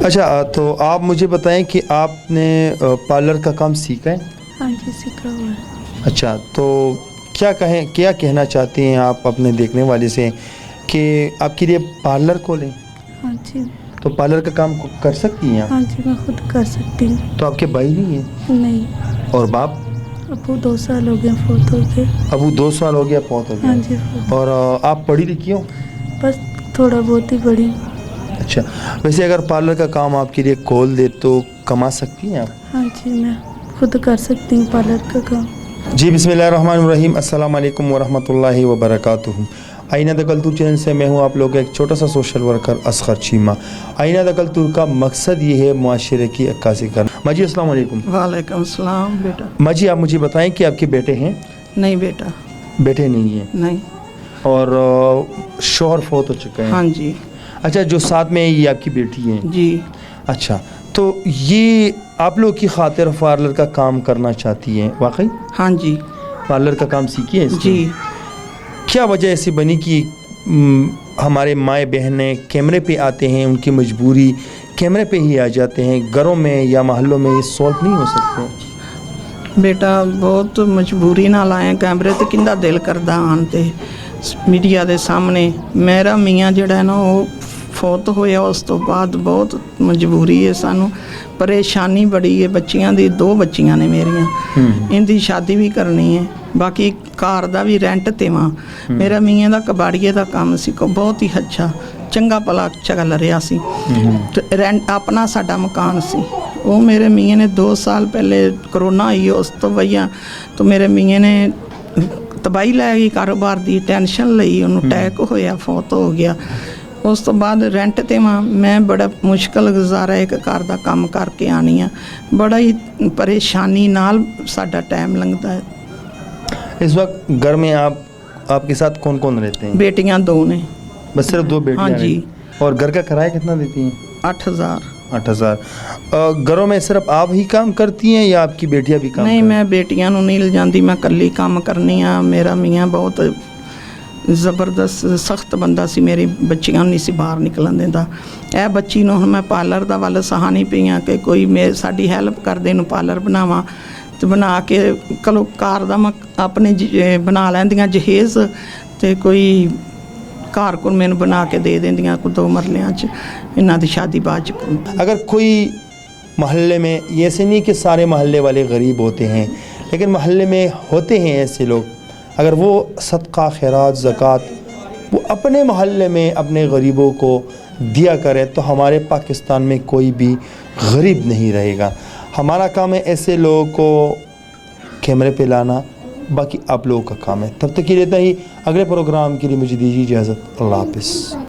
अच्छा, तो आप मुझे बताएं कि आपने पार्लर का काम सीखा है? हाँ जी, सीखा हुआ है। अच्छा, तो क्या कहना चाहती हैं आप अपने देखने वाले से कि आपके लिए पार्लर खोलें? हाँ जी। तो पार्लर का काम कर सकती हैं आप? हाँ जी, मैं खुद कर सकती हूँ। तो आपके भाई नहीं हैं? नहीं। और बाप? अबू 2 साल हो गए फोत हो गए। अबू 2 साल हो गया, बहुत हो गया। हाँ जी, फोत। और आप पढ़ी लिखी हो? बस थोड़ा बहुत ही पढ़ी। अच्छा, वैसे अगर पार्लर का काम आपके लिए खोल दे तो कमा सकती हैं आप? हाँ जी, मैं खुद कर सकती हूँ पार्लर का काम। जी, बिस्मिल्लाहिर्रहमानिर्रहीम, अस्सलाम वालेकुम वरहमतुल्लाहि वबरकातुहू। आईना दकलतूर चैनल से मैं हूँ आप लोगों का एक छोटा सा सोशल वर्कर असगर चीमा। आईना दकलतूर का मकसद ये है मुआशरे की अक्कासी करना। माजी अस्सलाम वालेकुम। वालेकुम सलाम बेटा। माजी, आप मुझे बताएं कि आपके बेटे हैं? नहीं बेटा। बेटे नहीं हैं? नहीं। और शौहर फौत हो चुके हैं? हाँ जी। अच्छा, जो साथ में ये आपकी बेटी हैं? जी। अच्छा, तो ये आप लोग की खातिर पार्लर का काम करना चाहती हैं वाकई? हाँ जी। पार्लर का काम सीखी है इसने? जी। क्या वजह ऐसी बनी कि हमारे माए बहनें कैमरे पे आते हैं, उनकी मजबूरी कैमरे पे ही आ जाते हैं, घरों में या महल्लों में ये सॉल्व नहीं हो सकते? बेटा बहुत मजबूरी नाल आए कैमरे ते किंदा दिल करदा आन ते मीडिया दे सामने। मेरा मियाँ जिहड़ा है ना वो फौत होया, उस तो बाद बहुत मजबूरी है, सानू परेशानी बड़ी है। बच्चियां दी 2 बच्चियां ने मेरियां, इनकी शादी भी करनी है, बाकी घर का भी रेंट ते वां। मेरा मियाँ दा कबाड़िए दा काम सी, बहुत ही अच्छा चंगा भला चल रहा सी। रेंट अपना साडा मकान सी, वो मेरे मियाँ ने 2 साल पहले करोना आई, उस तो वजह तो मेरे मियाँ ने तबाही लै गई कारोबार की, टेंशन लई, उन्होंने अटैक होया, फौत हो गया। उस तो बाद रेंट ते वां, मैं बड़ा मुश्किल गुजारा एक घर का काम करके आनी आ, बड़ा ही परेशानी नाल साडा टाइम लंघदा है। इस वक्त घर में आपके साथ कौन कौन रहते हैं? बेटियां 2 ने। बस सिर्फ 2 बेटियां? हाँ जी। और घर का किराया कितना देती हैं? 8000। 8000। घरों में सिर्फ आप ही काम करती हैं या आपकी बेटियां भी काम नहीं, मैं बेटियां नूं नहीं लिजांदी, मैं कल्ली काम करनी आ। मेरा मियाँ बहुत ਜ਼ਬਰਦਸਤ सख्त बंदा सी, मेरी बच्चियां नहीं सी बाहर निकलन देंदा। ਇਹ ਬੱਚੀ ਨੂੰ ਹੁਣ ਮੈਂ ਪਾਰਲਰ ਦਾ ਵੱਲ ਸਹਾਨੀ ਪਈ ਆ ਕਿ ਕੋਈ ਸਾਡੀ ਹੈਲਪ ਕਰਦੇ ਨੂੰ ਪਾਰਲਰ ਬਣਾਵਾਂ ਤੇ ਬਣਾ ਕੇ ਕਲੋ ਕਾਰ ਦਾ ਮੈਂ ਆਪਣੇ ਬਣਾ ਲੈਂਦੀਆਂ ਜਹੇਜ਼ ਤੇ ਕੋਈ ਕਾਰ ਕੋਲ ਮੈਨੂੰ ਬਣਾ ਕੇ ਦੇ ਦਿੰਦੀਆਂ ਕੋਈ 2 ਮਰਲਿਆਂ 'ਚ ਇਹਨਾਂ ਦੀ ਸ਼ਾਦੀ ਬਾਅਦ 'ਚ। अगर कोई मोहल्ले में, ये ऐसे नहीं कि सारे मोहल्ले वाले गरीब होते हैं, लेकिन मोहल्ले में होते हैं ऐसे लोग, अगर वो सदका खैरात ज़कात वो अपने मोहल्ले में अपने गरीबों को दिया करे तो हमारे पाकिस्तान में कोई भी गरीब नहीं रहेगा। हमारा काम है ऐसे लोगों को कैमरे पे लाना, बाकी आप लोगों का काम है। तब तक के लिए इतना ही। अगले प्रोग्राम के लिए मुझे दीजिए इजाज़त। अल्लाह हाफ़िज़।